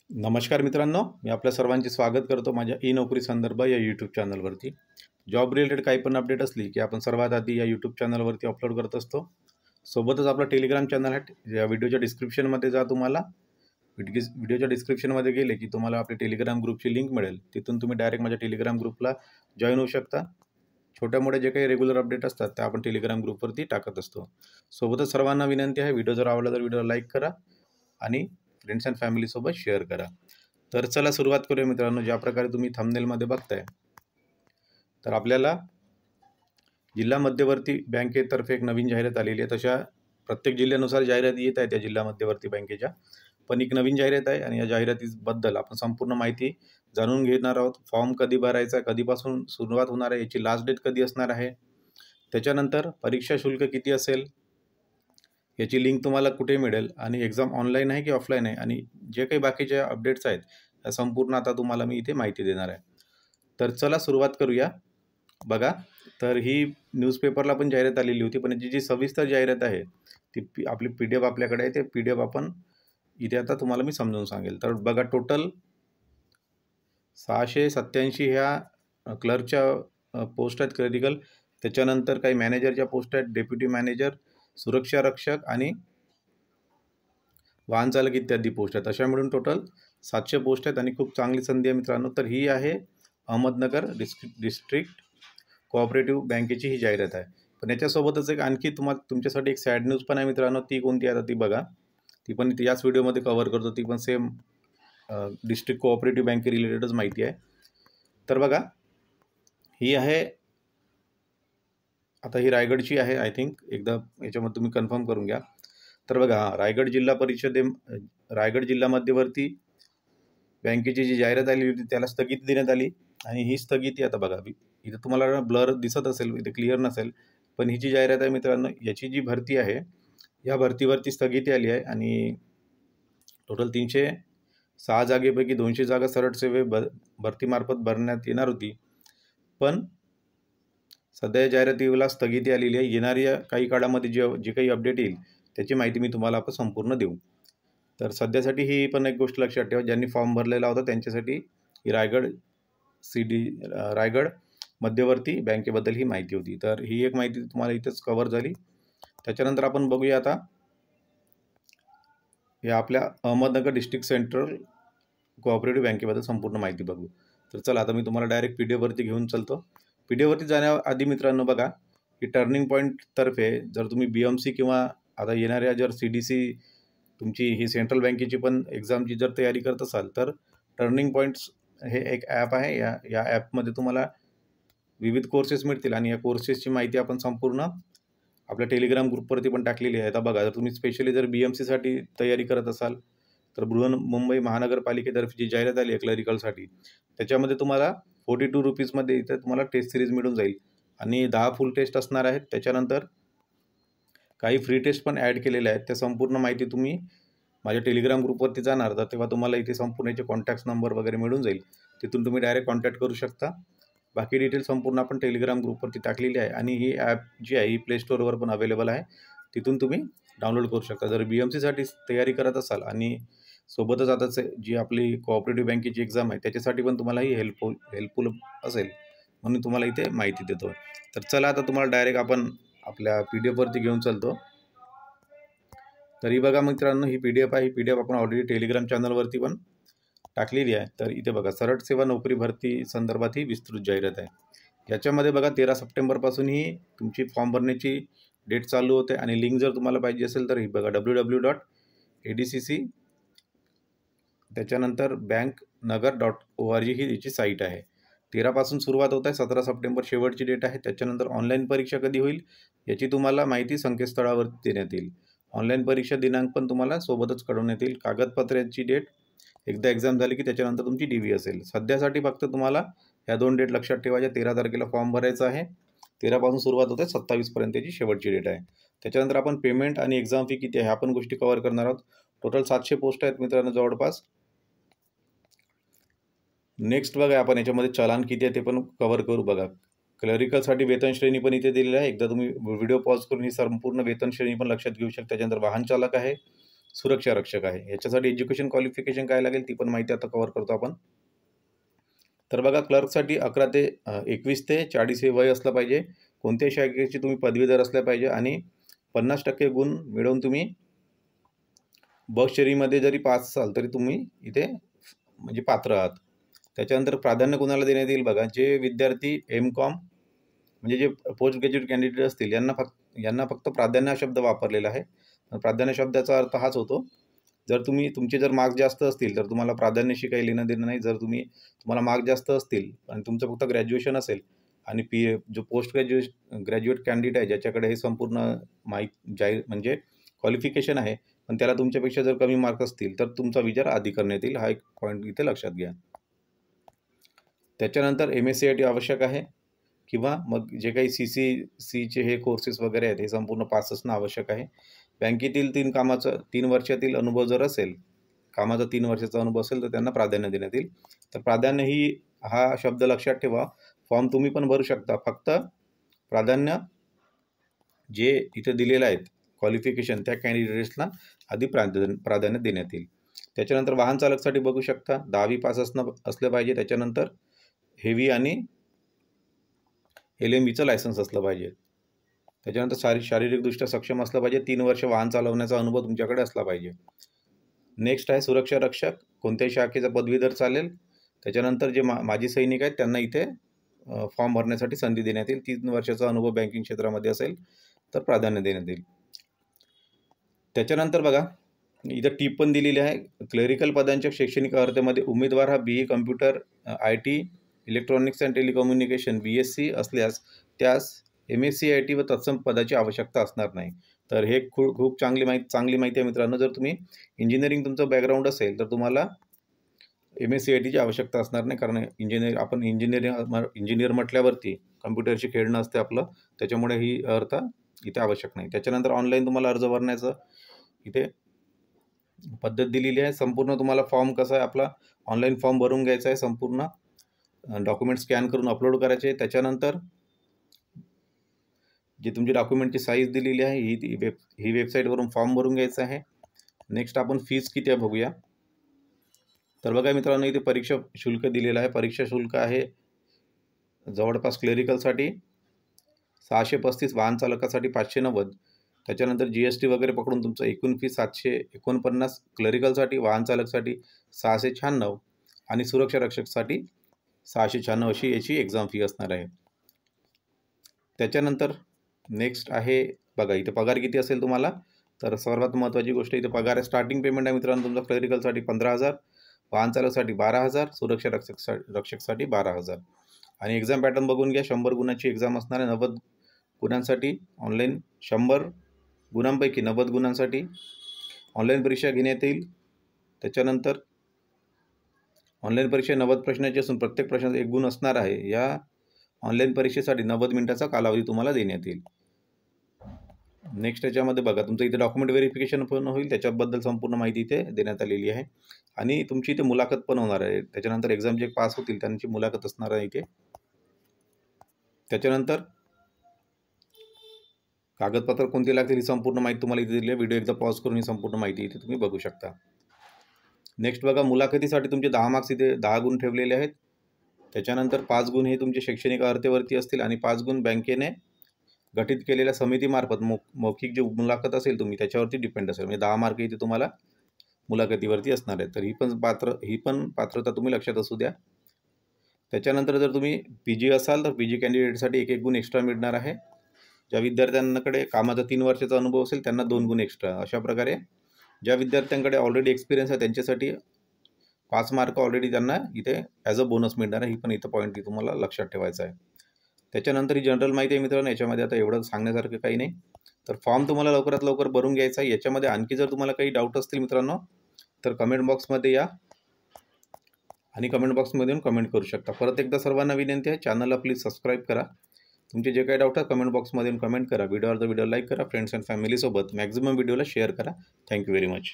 नमस्कार मित्रांनो, मी आपल्या सर्वांचे स्वागत करतो माझ्या ई नोकरी संदर्भ या यूट्यूब चॅनलवरती. जॉब रिलेटेड काही पण अपडेट असली की आपण सर्वात आधी या यूट्यूब चॅनलवरती अपलोड करत असतो. सोबतच आपला टेलिग्राम चॅनल आहे, या व्हिडिओच्या डिस्क्रिप्शनमध्ये जा. तुम्हाला व्हिडिओच्या डिस्क्रिप्शनमध्ये गेले की तुम्हाला आपल्या टेलिग्राम ग्रुपची लिंक मिळेल. तिथून तुम्ही डायरेक्ट माझ्या टेलिग्राम ग्रुपला जॉईन होऊ शकता. छोट्या मोठ्या जे काही रेग्युलर अपडेट असतात ते आपण टेलिग्राम ग्रुपवरती टाकत असतो. सोबतच सर्वांना विनंती आहे, व्हिडिओ जर आवडला तर व्हिडिओला लाईक करा आणि फ्रेंड्स अँड फॅमिलीसोबत शेअर करा. तर चला सुरुवात करूया मित्रांनो. ज्या प्रकारे तुम्ही थंबनेलमध्ये बघताय, तर आपल्याला जिल्हा मध्यवर्ती बँकेतर्फे एक नवीन जाहिरात आलेली आहे. तशा प्रत्येक जिल्ह्यानुसार जाहिराती येत आहे त्या जिल्हा मध्यवर्ती बँकेच्या, पण एक नवीन जाहिरात आहे आणि या जाहिरातीबद्दल आपण संपूर्ण माहिती जाणून घेणार आहोत. फॉर्म कधी भरायचा, कधीपासून सुरुवात होणार आहे, याची लास्ट डेट कधी असणार आहे, त्याच्यानंतर परीक्षा शुल्क किती असेल, याची लिंक तुम्हाला कुठे मिळेल आणि एक्झाम ऑनलाईन आहे की ऑफलाईन आहे, आणि जे काही बाकीचे अपडेट्स आहेत या संपूर्ण आता तुम्हाला मी इथे माहिती देणार आहे. तर चला सुरुवात करूया. बघा, तर ही न्यूजपेपरला पण जाहिरात आलेली होती, पण याची जी सविस्तर जाहिरात आहे ती आपली PDF आपल्याकडे आहे. ते PDF आपण इथे आता तुम्हाला मी समजावून सांगेल. तर बघा, टोटल 687 ह्या क्लर्कच्या पोस्ट आहेत, क्लरिकल. त्याच्यानंतर काही मॅनेजरच्या पोस्ट आहेत, डेप्युटी मॅनेजर, सुरक्षा रक्षक आणि वाहन चालक इत्यादी पोस्ट आहेत. अशा मिळून टोटल 700 पोस्ट आहेत आणि खूप चांगली संधी आहे मित्रांनो. तर ही आहे अहमदनगर डिस्ट्रिक्ट कोऑपरेटिव्ह बँकेची ही जाहिरात आहे. पण याच्यासोबतच एक आणखी तुमच्यासाठी एक सॅड न्यूज पण आहे मित्रांनो. ती कोणती आहे आता ती बघा. ती पण याच व्हिडिओमध्ये कव्हर करतो. ती पण सेम डिस्ट्रिक्ट कोऑपरेटिव्ह बँके रिलेटेडच माहिती आहे. तर बघा, ही आहे, आता ही रायगडची आहे आय थिंक. एकदा याच्यामध्ये तुम्ही कन्फर्म करून घ्या. तर बघा, रायगड जिल्हा मध्यवर्ती बँकेची जी जाहिरात आली होती त्याला स्थगिती देण्यात आली. आणि ही स्थगिती आता बघा, इथं तुम्हाला ब्लर दिसत असेल, इथे क्लिअर नसेल, पण ही जी जाहिरात आहे मित्रांनो, याची जी भरती आहे या भरतीवरती स्थगिती आली आहे. आणि टोटल 306 जागेपैकी 200 जागा सरळ भरतीमार्फत भरण्यात येणार होती. पण सध्या या जाहिरातीला स्थगिती आलेली आहे. येणाऱ्या काही काळामध्ये जे काही अपडेट येईल त्याची माहिती मी तुम्हाला आपण संपूर्ण देऊ. तर सध्यासाठी ही पण एक गोष्ट लक्षात ठेवा, ज्यांनी फॉर्म भरलेला होता त्यांच्यासाठी ही रायगड मध्यवर्ती बँकेबद्दल ही माहिती होती. तर ही एक माहिती तुम्हाला इथेच कव्हर झाली. त्याच्यानंतर आपण बघूया आता या आपल्या अहमदनगर डिस्ट्रिक्ट सेंट्रल कोऑपरेटिव्ह बँकेबद्दल संपूर्ण माहिती बघू. तर चला, आता मी तुम्हाला डायरेक्ट PDF वरती घेऊन चालतो. PDF वरती जाण्याआधी मित्रांनो बघा, की टर्निंग पॉईंटतर्फे जर तुम्ही BMC किंवा आता येणाऱ्या जर CDC तुमची ही सेंट्रल बँकेची पण एक्झामची जर तयारी करत असाल, तर टर्निंग पॉईंट्स हे एक ॲप आहे. या ॲपमध्ये तुम्हाला विविध कोर्सेस मिळतील आणि या कोर्सेसची माहिती आपण संपूर्ण आपल्या टेलिग्राम ग्रुपवरती पण टाकलेली आहे. आता बघा, जर तुम्ही स्पेशली जर BMCसाठी तयारी करत असाल, तर बृहन्मुंबई महानगरपालिकेतर्फे जी जाहिरात आली आहे क्लरिकलसाठी, त्याच्यामध्ये तुम्हाला ₹42 इथं तुम्हाला टेस्ट सिरीज मिळून जाईल आणि 10 फुल टेस्ट असणार आहेत. त्याच्यानंतर काही फ्री टेस्ट पण ॲड केलेल्या आहेत. त्या संपूर्ण माहिती तुम्ही माझ्या टेलिग्राम ग्रुपवरती जाणार, तर तेव्हा तुम्हाला इथे संपूर्ण याचे कॉन्टॅक्ट नंबर वगैरे मिळून जाईल. तिथून तुम्ही डायरेक्ट कॉन्टॅक्ट करू शकता. बाकी डिटेल संपूर्ण आपण टेलिग्राम ग्रुपवरती टाकलेली आहे आणि ही ॲप जी आहे ही प्ले स्टोअरवर पण अवेलेबल आहे. तिथून तुम्ही डाउनलोड करू शकता. जर BMCसाठी तयारी करत असाल आणि सोबतच आताच जी आपली कोऑपरेटिव्ह बँकेची एक्झाम आहे त्याच्यासाठी पण तुम्हाला ही हेल्पफुल असेल म्हणून तुम्हाला इथे माहिती देतो. तर चला, आता तुम्हाला डायरेक्ट आपण आपल्या PDF वरती घेऊन चालतो. तर ही बघा मित्रांनो, ही PDF आहे. ही PDF आपण ऑलरेडी टेलिग्राम चॅनलवरती पण टाकलेली आहे. तर इथे बघा, सरळ सेवा नोकरी भरती संदर्भात ही विस्तृत जाहिरात आहे. याच्यामध्ये बघा 13 सप्टेंबरपासून ही तुमची फॉर्म भरण्याची डेट चालू होते आणि लिंक जर तुम्हाला पाहिजे असेल तर ही बघा, www.adcc त्याच्यानंतर banknagar.org ही याची साईट आहे. 13 पासून सुरुवात होत आहे, 17 सप्टेंबर शेवटची डेट आहे. त्याच्यानंतर ऑनलाईन परीक्षा कधी होईल याची तुम्हाला माहिती संकेतस्थळावरती देण्यात येईल. ऑनलाईन परीक्षा दिनांक पण तुम्हाला सोबतच कळवण्यात येईल. कागदपत्रांची डेट एकदा एक्झाम झाली की त्याच्यानंतर तुमची DV असेल. सध्यासाठी फक्त तुम्हाला ह्या 2 डेट लक्षात ठेवायच्या. 13 तारखेला फॉर्म भरायचा आहे. 13 पासून सुरुवात होते, 27 पर्यंतची शेवटची डेट आहे. त्याच्यानंतर आपण पेमेंट आणि एक्झाम फी किती आहे ह्या पण गोष्टी कव्हर करणार आहोत. टोटल 700 पोस्ट आहेत मित्रांनो जवळपास. नेक्स्ट बघा, आपण याच्यामध्ये चलान किती आहे ते पण कव्हर करू. बघा, क्लरिकलसाठी वेतन श्रेणी पण इथे दिलेली आहे. एकदा तुम्ही व्हिडिओ पॉज करून ही संपूर्ण वेतन श्रेणी पण लक्षात घेऊ शकता. त्याच्यानंतर वाहन चालक आहे, सुरक्षा रक्षक आहे. याच्यासाठी एज्युकेशन क्वालिफिकेशन काय लागेल ती पण माहिती आता कव्हर करतो आपण. तर बघा, क्लर्कसाठी 11 ते 21 ते 40 हे वय असलं पाहिजे. कोणत्याही शाखेची तुम्ही पदवीधर असल्या पाहिजे आणि 50% गुण मिळवून तुम्ही बस शेअरिंगमध्ये जरी पास असाल तरी तुम्ही इथे म्हणजे पात्र आहात. त्याच्यानंतर प्राधान्य कोणाला देण्यात येईल बघा, जे विद्यार्थी M.Com म्हणजे जे पोस्ट ग्रॅज्युएट कॅन्डिडेट असतील यांना फक्त प्राधान्य हा शब्द वापरलेला आहे. प्राधान्य शब्दाचा अर्थ हाच होतो, जर तुमचे जर मार्क्स जास्त असतील तर तुम्हाला प्राधान्याशी काही लेणं देणं नाही. जर तुम्हाला मार्क्स जास्त असतील आणि तुमचं फक्त ग्रॅज्युएशन असेल आणि जो पोस्ट ग्रॅज्युएट कॅन्डिडेट आहे ज्याच्याकडे हे संपूर्ण म्हणजे क्वालिफिकेशन आहे, पण त्याला तुमच्यापेक्षा जर कमी मार्क असतील तर तुमचा विचार आधी करण्यात येईल. हा एक पॉईंट इथे लक्षात घ्या. त्याच्यानंतर MSc आवश्यक आहे किंवा मग जे काही CCCचे हे कोर्सेस वगैरे आहेत हे संपूर्ण पास असणं आवश्यक आहे. बँकेतील 3 वर्षातील अनुभव जर असेल, कामाचा 3 वर्षाचा अनुभव असेल तर त्यांना प्राधान्य देण्यात येईल. तर प्राधान्य हा शब्द लक्षात ठेवा. फॉर्म तुम्ही पण भरू शकता, फक्त प्राधान्य जे इथे दिलेलं आहेत क्वालिफिकेशन त्या कॅन्डिडेट्सना आधी प्राधान्य देण्यात येईल. त्याच्यानंतर वाहन चालकसाठी बघू शकता 10वी पास असलं पाहिजे. त्याच्यानंतर हेवी आणि LMVचं लायसन्स असलं पाहिजे. त्याच्यानंतर शारीरिकदृष्ट्या सक्षम असलं पाहिजे. 3 वर्ष वाहन चालवण्याचा अनुभव तुमच्याकडे असला पाहिजे. नेक्स्ट आहे सुरक्षा रक्षक, कोणत्याही शाखेचा पदवीधर चालेल. त्याच्यानंतर जे माजी सैनिक आहेत त्यांना इथे फॉर्म भरण्यासाठी संधी देण्यात येईल. 3 वर्षाचा अनुभव बँकिंग क्षेत्रामध्ये असेल तर प्राधान्य देण्यात येईल. त्याच्यानंतर बघा, इथं टीप पण दिलेली आहे. क्लेरिकल पदांच्या शैक्षणिक अर्हतेमध्ये उमेदवार हा BE computer, IT, electronics and telecommunication BSc असल्यास त्यास MSc IT व तत्सम पदाची आवश्यकता असणार नाही. तर हे खूप चांगली माहिती आहे मित्रांनो. जर तुम्ही इंजिनिअरिंग तुमचं बॅकग्राऊंड असेल तर तुम्हाला MSc ITची आवश्यकता असणार नाही, कारण आपण इंजिनियर म्हटल्यावरती कम्प्युटरशी खेळणं असते आपलं, त्याच्यामुळे ही अर्थ इथे आवश्यक नाही. त्याच्यानंतर ऑनलाईन तुम्हाला अर्ज भरण्याचं इथे पद्धत दिलेली आहे. संपूर्ण तुम्हाला फॉर्म कसा आहे, आपला ऑनलाईन फॉर्म भरून घ्यायचा आहे. संपूर्ण डॉक्युमेंट स्कॅन करून अपलोड करायचे. त्याच्यानंतर जी तुमची डॉक्युमेंटची साईज दिलेली आहे ही वेबसाईटवरून फॉर्म भरून घ्यायचा आहे. नेक्स्ट आपण फीज किती आहे बघूया. तर बघा मित्रांनो, इथे परीक्षा शुल्क दिलेलं आहे. परीक्षा शुल्क आहे जवळपास क्लेरिकलसाठी 635, वाहन चालकासाठी 590. त्याच्यानंतर GST वगैरे पकडून तुमचं एकूण फी 749, क्लरिकलसाठी, वाहन चालकसाठी 696 आणि सुरक्षा रक्षकसाठी 696 अशी याची एक्झाम फी असणार आहे. त्याच्यानंतर नेक्स्ट आहे बघा, इथे पगार किती असेल तुम्हाला. तर सर्वात महत्त्वाची गोष्ट इथे पगार आहे. स्टार्टिंग पेमेंट आहे मित्रांनो तुमचा क्लरिकलसाठी 15,000, वाहन चालकसाठी 12,000, सुरक्षा रक्षकसाठी 12,000. आणि एक्झाम पॅटर्न बघून घ्या. 100 गुणांची एक्झाम असणार आहे. 90 गुणांसाठी ऑनलाईन, 100 गुणांपैकी 90 गुणांसाठी ऑनलाईन परीक्षा घेण्यात येईल. त्याच्यानंतर ऑनलाईन परीक्षा 90 प्रश्नाची असून प्रत्येक प्रश्नाचा 1 गुण असणार आहे. या ऑनलाईन परीक्षेसाठी 90 मिनिटाचा कालावधी तुम्हाला देण्यात येईल. नेक्स्ट याच्यामध्ये बघा, तुमचं इथे डॉक्युमेंट व्हेरिफिकेशन पण होईल, त्याच्याबद्दल संपूर्ण माहिती इथे देण्यात आलेली आहे. आणि तुमची इथे मुलाखत पण होणार आहे. त्याच्यानंतर एक्झाम जे पास होतील त्यांची मुलाखत असणार आहे इथे. त्याच्यानंतर कागदपत्र कोणती लागतील ही संपूर्ण माहिती तुम्हाला इथे दिली आहे. व्हिडिओ एकदा पॉज करून ही संपूर्ण माहिती इथे तुम्ही बघू शकता. नेक्स्ट बघा, मुलाखतीसाठी तुमचे 10 मार्क्स इथे 10 गुण ठेवलेले आहेत. त्याच्यानंतर 5 गुण हे तुमचे शैक्षणिक अर्हतेवरती असतील आणि 5 गुण बँकेने गठीत केलेल्या समितीमार्फत मौखिक जी मुलाखत असेल तुम्ही त्याच्यावरती डिपेंड असेल. म्हणजे 10 मार्क इथे तुम्हाला मुलाखतीवरती असणार आहे. तर ही पण पात्रता तुम्ही लक्षात असू द्या. त्याच्यानंतर जर तुम्ही PG असाल तर PG कॅन्डिडेटसाठी 1 गुण एक्स्ट्रा मिळणार आहे. ज्या विद्यार्थ्यांकडे कामाचा 3 वर्षाचा अनुभव असेल त्यांना 2 गुण एक्स्ट्रा. अशा प्रकारे ज्या विद्यार्थ्यांकडे ऑलरेडी एक्सपिरियन्स आहे त्यांच्यासाठी 5 मार्क ऑलरेडी त्यांना इथे ॲज अ बोनस मिळणार आहे. ही पण इथं पॉईंट तुम्हाला लक्षात ठेवायचा आहे. त्याच्यानंतर ही जनरल माहिती आहे मित्रांनो. याच्यामध्ये आता एवढं सांगण्यासारखं काही नाही. तर फॉर्म तुम्हाला लवकरात लवकर भरून घ्यायचा आहे. याच्यामध्ये आणखी जर तुम्हाला काही डाऊट असतील मित्रांनो तर कमेंट बॉक्समध्ये या आणि कमेंट बॉक्समध्ये येऊन कमेंट करू शकता. परत एकदा सर्वांना विनंती आहे, चॅनलला प्लीज सबस्क्राईब करा. तुमचे जे काही डाऊट आहे कमेंट बॉक्समध्ये येऊन कमेंट करा. व्हिडिओ लाईक करा. फ्रेंड्स अँड फॅमिलीसोबत मॅक्झिमम व्हिडिओला शेअर करा. Thank you very much.